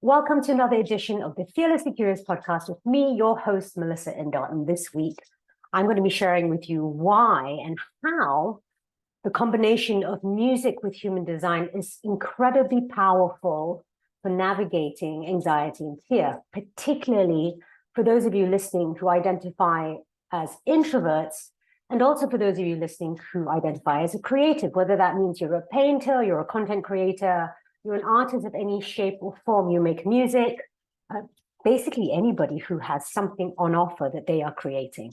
Welcome to another edition of the Fearlessly Curious podcast with me, your host, Melissa Indot. And this week, I'm going to be sharing with you why and how the combination of music with human design is incredibly powerful for navigating anxiety and fear, particularly for those of you listening who identify as introverts, and also for those of you listening who identify as a creative, whether that means you're a painter, you're a content creator, you're an artist of any shape or form, you make music, basically anybody who has something on offer that they are creating.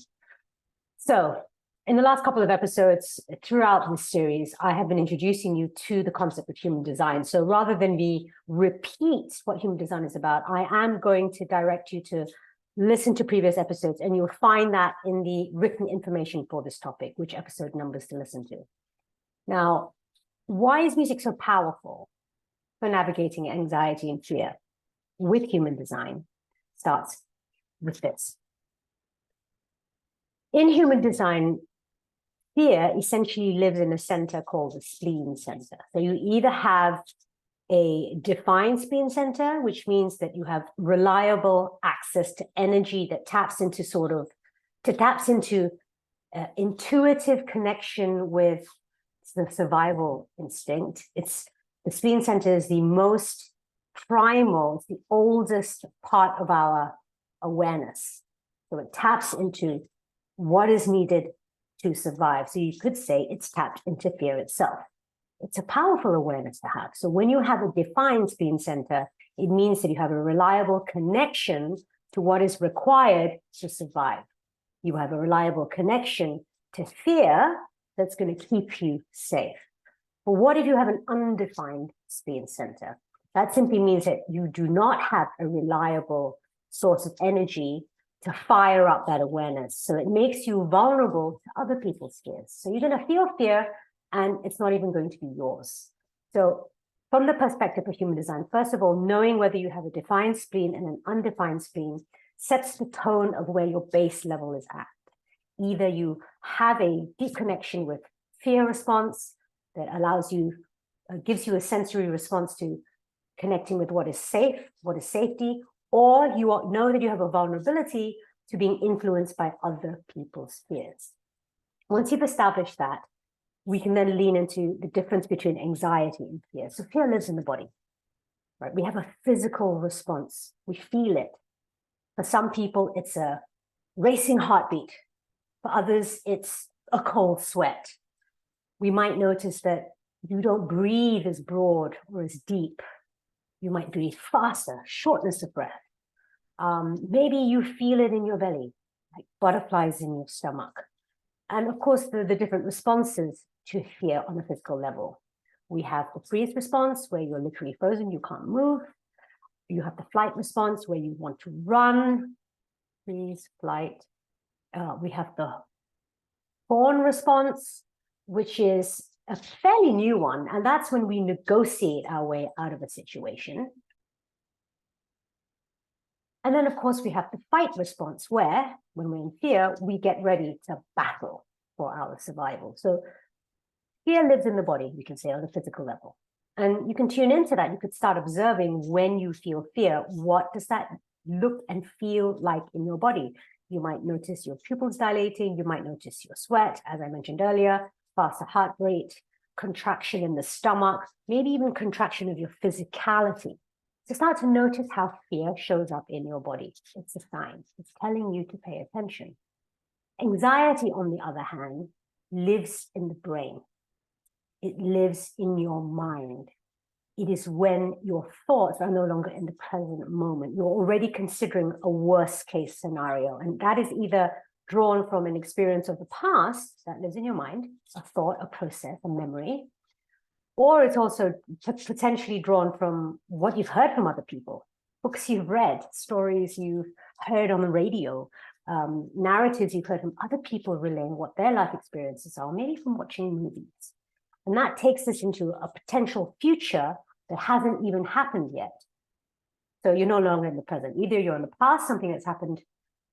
So in the last couple of episodes throughout this series, I have been introducing you to the concept of human design. So rather than me repeat what human design is about, I am going to direct you to listen to previous episodes, and you'll find that in the written information for this topic, which episode numbers to listen to. Now, why is music so powerful for navigating anxiety and fear with human design? Starts with this. In human design, fear essentially lives in a center called the spleen center. So you either have a defined spleen center, which means that you have reliable access to energy that taps into intuitive connection with the survival instinct. The spleen center is the most primal, it's the oldest part of our awareness. So it taps into what is needed to survive. So you could say it's tapped into fear itself. It's a powerful awareness to have. So when you have a defined spleen center, it means that you have a reliable connection to what is required to survive. You have a reliable connection to fear that's going to keep you safe. But what if you have an undefined spleen center? That simply means that you do not have a reliable source of energy to fire up that awareness. So it makes you vulnerable to other people's fears. So you're going to feel fear, and it's not even going to be yours. So from the perspective of human design, first of all, knowing whether you have a defined spleen and an undefined spleen sets the tone of where your base level is at. Either you have a deep connection with fear response that allows you, gives you a sensory response to connecting with what is safe, what is safety, or you know that you have a vulnerability to being influenced by other people's fears. Once you've established that, we can then lean into the difference between anxiety and fear. So fear lives in the body, right? We have a physical response. We feel it. For some people, it's a racing heartbeat. For others, it's a cold sweat. We might notice that you don't breathe as broad or as deep. You might breathe faster, shortness of breath. Maybe you feel it in your belly, like butterflies in your stomach. And of course, the different responses to fear on a physical level. We have the freeze response, where you're literally frozen, you can't move. You have the flight response, where you want to run, freeze, flight. We have the fawn response, which is a fairly new one, and that's when we negotiate our way out of a situation. And then, of course, we have the fight response, where, when we're in fear, we get ready to battle for our survival. So fear lives in the body, we can say, on a physical level. And you can tune into that. You could start observing when you feel fear. What does that look and feel like in your body? You might notice your pupils dilating. You might notice your sweat, as I mentioned earlier, faster heart rate, contraction in the stomach, maybe even contraction of your physicality. So start to notice how fear shows up in your body. It's a sign. It's telling you to pay attention. Anxiety, on the other hand, lives in the brain. It lives in your mind. It is when your thoughts are no longer in the present moment. You're already considering a worst case scenario. And that is either drawn from an experience of the past that lives in your mind, a thought, a process, a memory, or it's also potentially drawn from what you've heard from other people, books you've read, stories you've heard on the radio, narratives you've heard from other people relaying what their life experiences are, maybe from watching movies. And that takes us into a potential future that hasn't even happened yet. So you're no longer in the present. Either you're in the past, something that's happened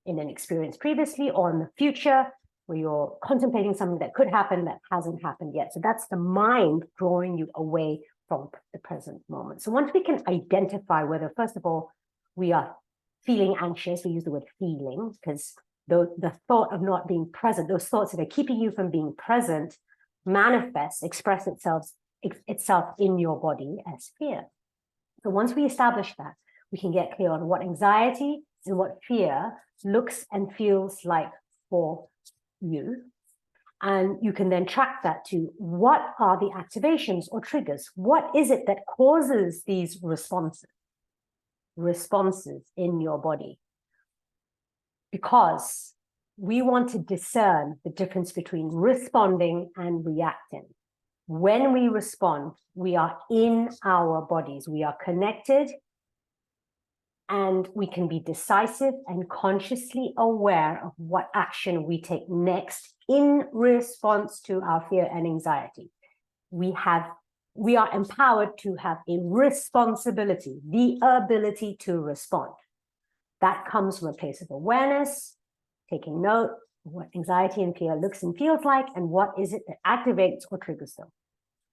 in an experience previously, or in the future, where you're contemplating something that could happen that hasn't happened yet. So that's the mind drawing you away from the present moment. So once we can identify whether, first of all, we are feeling anxious, we use the word feeling, because the thought of not being present, those thoughts that are keeping you from being present, express itself in your body as fear. So once we establish that, we can get clear on what anxiety and what fear looks and feels like for you. And you can then track that to what are the activations or triggers? What is it that causes these responses in your body? Because we want to discern the difference between responding and reacting. When we respond, we are in our bodies, we are connected, and we can be decisive and consciously aware of what action we take next in response to our fear and anxiety. We are empowered to have a responsibility, the ability to respond. That comes from a place of awareness, taking note of what anxiety and fear looks and feels like, and what is it that activates or triggers them.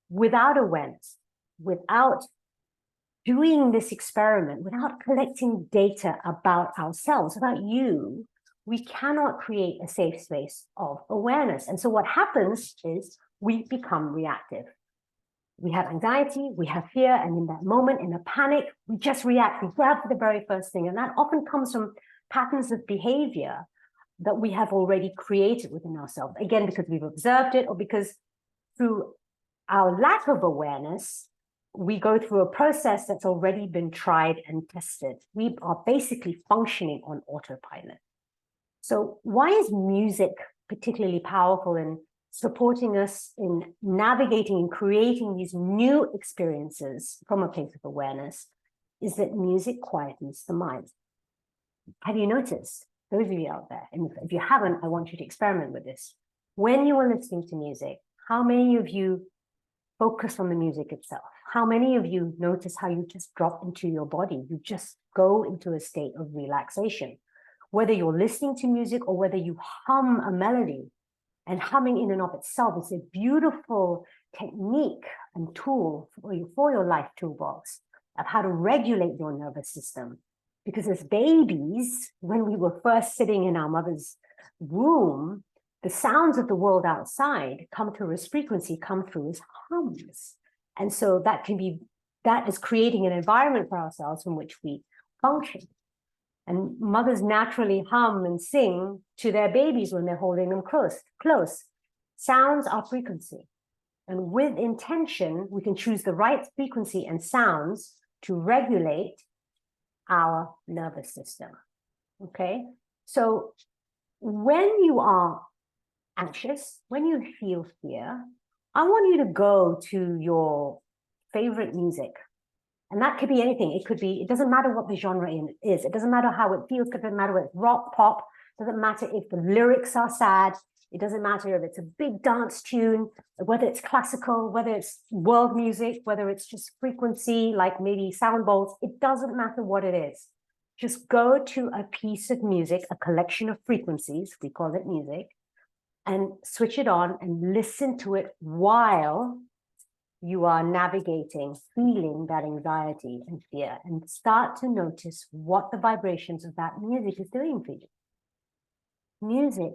Without awareness, without doing this experiment, without collecting data about ourselves, about you, we cannot create a safe space of awareness. And so what happens is we become reactive. We have anxiety, we have fear, and in that moment, in a panic, we just react. We grab for the very first thing. And that often comes from patterns of behavior that we have already created within ourselves. Again, because we've observed it, or because through our lack of awareness, we go through a process that's already been tried and tested. We are basically functioning on autopilot. So why is music particularly powerful in supporting us in navigating and creating these new experiences from a place of awareness? Is that music quietens the mind. Have you noticed, those of you out there, and if you haven't, I want you to experiment with this. When you are listening to music, how many of you focus on the music itself? How many of you notice how you just drop into your body? You just go into a state of relaxation. Whether you're listening to music or whether you hum a melody, and humming in and of itself is a beautiful technique and tool for your life toolbox of how to regulate your nervous system. Because as babies, when we were first sitting in our mother's womb, the sounds of the world outside come through as frequency, come through as hums. And so that is creating an environment for ourselves from which we function. And mothers naturally hum and sing to their babies when they're holding them close. Sounds are frequency. And with intention, we can choose the right frequency and sounds to regulate our nervous system. Okay? So when you are anxious, when you feel fear, I want you to go to your favorite music. And that could be anything. It doesn't matter what the genre is. It doesn't matter how it feels. It doesn't matter whether it's rock, pop. It doesn't matter if the lyrics are sad. It doesn't matter if it's a big dance tune, whether it's classical, whether it's world music, whether it's just frequency, like maybe sound bowls. It doesn't matter what it is. Just go to a piece of music, a collection of frequencies, we call it music, and switch it on and listen to it while you are navigating, feeling that anxiety and fear, and start to notice what the vibrations of that music is doing for you. Music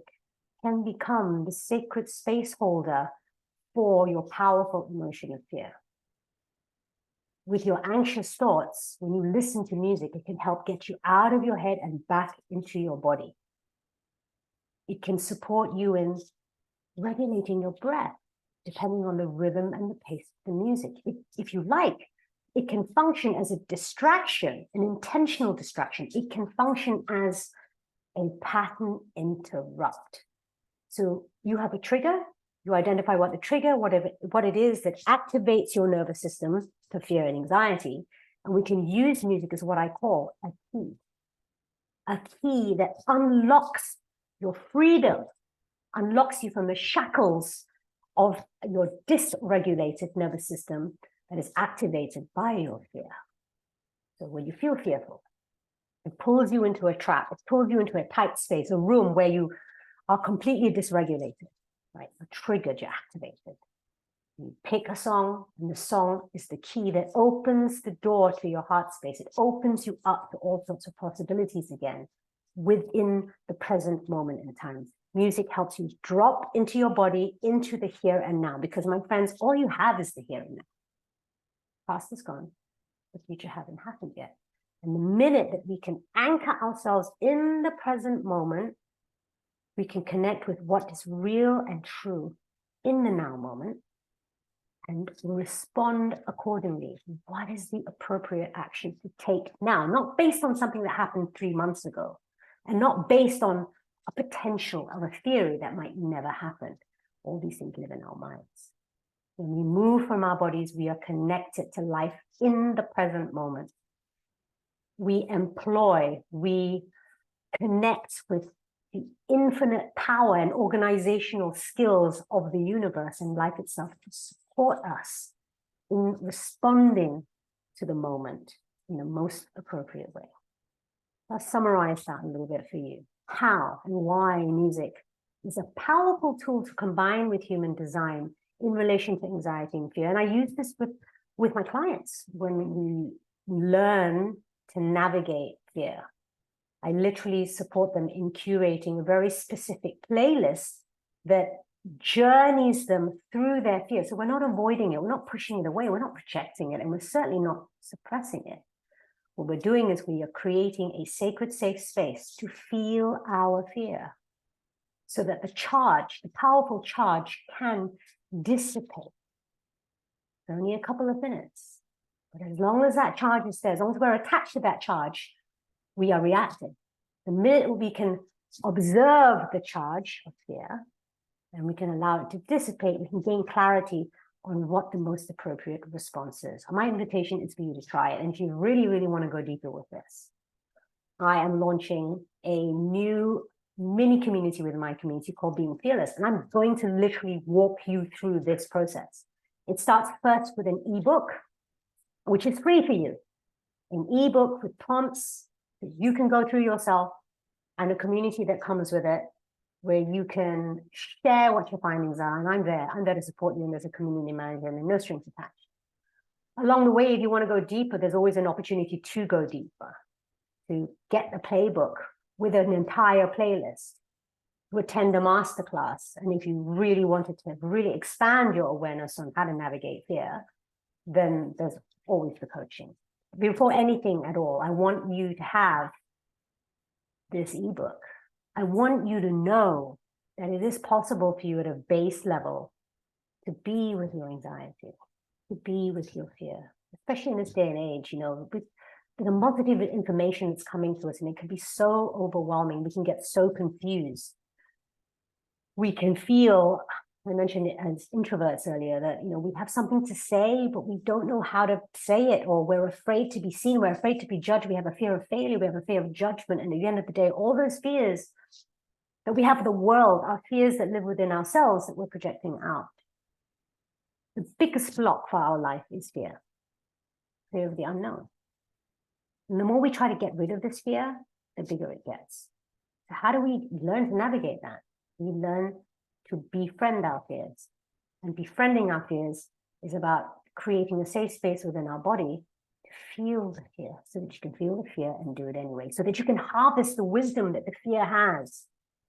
can become the sacred space holder for your powerful emotion of fear. With your anxious thoughts, when you listen to music, it can help get you out of your head and back into your body. It can support you in regulating your breath, depending on the rhythm and the pace of the music. If you like, it can function as a distraction, an intentional distraction. It can function as a pattern interrupt. So you have a trigger, you identify what the trigger, what it is that activates your nervous system for fear and anxiety, and we can use music as what I call a key that unlocks your freedom, unlocks you from the shackles of your dysregulated nervous system that is activated by your fear. So when you feel fearful, it pulls you into a trap, it pulls you into a tight space, a room where you are completely dysregulated, right? You're triggered, you're activated. You pick a song, and the song is the key that opens the door to your heart space. It opens you up to all sorts of possibilities again within the present moment in time. Music helps you drop into your body, into the here and now, because my friends, all you have is the here and now. Past is gone, the future hasn't happened yet. And the minute that we can anchor ourselves in the present moment, we can connect with what is real and true in the now moment and respond accordingly. What is the appropriate action to take now? Not based on something that happened 3 months ago, and not based on a potential of a theory that might never happen. All these things live in our minds. When we move from our bodies, we are connected to life in the present moment. We employ, we connect with the infinite power and organizational skills of the universe and life itself to support us in responding to the moment in the most appropriate way. I'll summarize that a little bit for you. How and why music is a powerful tool to combine with human design in relation to anxiety and fear. And I use this with my clients when we learn to navigate fear. I literally support them in curating a very specific playlist that journeys them through their fear. So we're not avoiding it, we're not pushing it away, we're not projecting it, and we're certainly not suppressing it. What we're doing is we are creating a sacred, safe space to feel our fear so that the charge, the powerful charge, can dissipate. It's only a couple of minutes. But as long as that charge is there, as long as we're attached to that charge, we are reacting. The minute we can observe the charge of fear and we can allow it to dissipate, we can gain clarity on what the most appropriate response is. My invitation is for you to try it. And if you really, really want to go deeper with this, I am launching a new mini community within my community called Being Fearless. And I'm going to literally walk you through this process. It starts first with an ebook, which is free for you. An ebook with prompts that you can go through yourself, and a community that comes with it, where you can share what your findings are. And I'm there to support you, and there's a community manager and no strings attached. Along the way, if you want to go deeper, there's always an opportunity to go deeper, to get the playbook with an entire playlist, to attend a masterclass. And if you really wanted to really expand your awareness on how to navigate fear, then there's always the coaching. Before anything at all, I want you to have this ebook. I want you to know that it is possible for you at a base level to be with your anxiety, to be with your fear, especially in this day and age, with the multitude of information that's coming to us, and it can be so overwhelming. We can get so confused. We can feel, I mentioned it as introverts earlier, that we have something to say, but we don't know how to say it, or we're afraid to be seen, we're afraid to be judged, we have a fear of failure, we have a fear of judgment, and at the end of the day, all those fears that we have for the world are fears that live within ourselves that we're projecting out. The biggest block for our life is fear of the unknown. And the more we try to get rid of this fear, the bigger it gets. So how do we learn to navigate that? We learn to befriend our fears. And befriending our fears is about creating a safe space within our body to feel the fear, so that you can feel the fear and do it anyway, so that you can harvest the wisdom that the fear has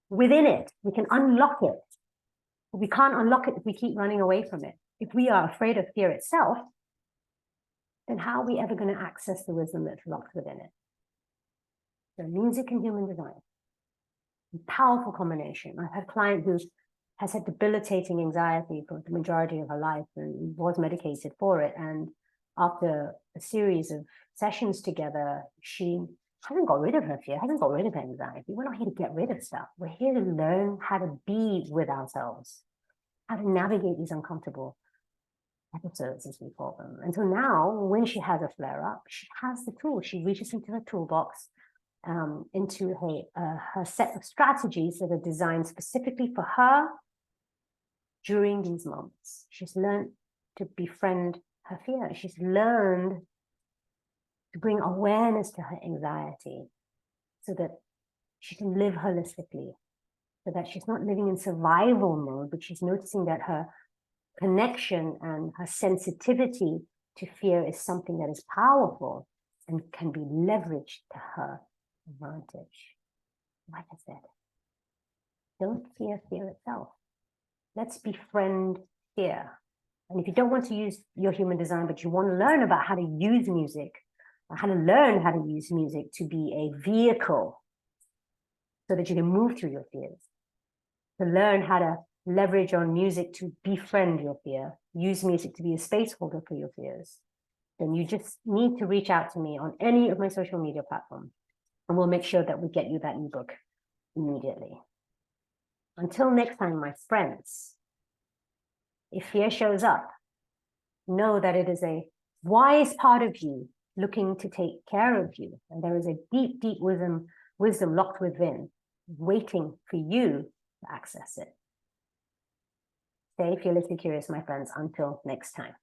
within it. We can unlock it. But we can't unlock it if we keep running away from it. If we are afraid of fear itself, then how are we ever going to access the wisdom that's locked within it? So music and human design, a powerful combination. I've had a client who has had debilitating anxiety for the majority of her life and was medicated for it. And after a series of sessions together, she hasn't got rid of her fear, hasn't got rid of her anxiety. We're not here to get rid of stuff. We're here to learn how to be with ourselves, how to navigate these uncomfortable episodes, as we call them. And so now, when she has a flare-up, she has the tools. She reaches into her toolbox, into her set of strategies that are designed specifically for her during these moments. She's learned to befriend her fear. She's learned to bring awareness to her anxiety so that she can live holistically, so that she's not living in survival mode, but she's noticing that her connection and her sensitivity to fear is something that is powerful and can be leveraged to her advantage. Like I said, don't fear fear itself. Let's befriend fear. And if you don't want to use your human design, but you want to learn about how to use music, or how to learn how to use music to be a vehicle so that you can move through your fears, to learn how to leverage on music to befriend your fear, use music to be a space holder for your fears, then you just need to reach out to me on any of my social media platforms, and we'll make sure that we get you that ebook immediately. Until next time, my friends, if fear shows up, know that it is a wise part of you looking to take care of you. And there is a deep, deep wisdom locked within, waiting for you to access it. Stay fearlessly curious, my friends. Until next time.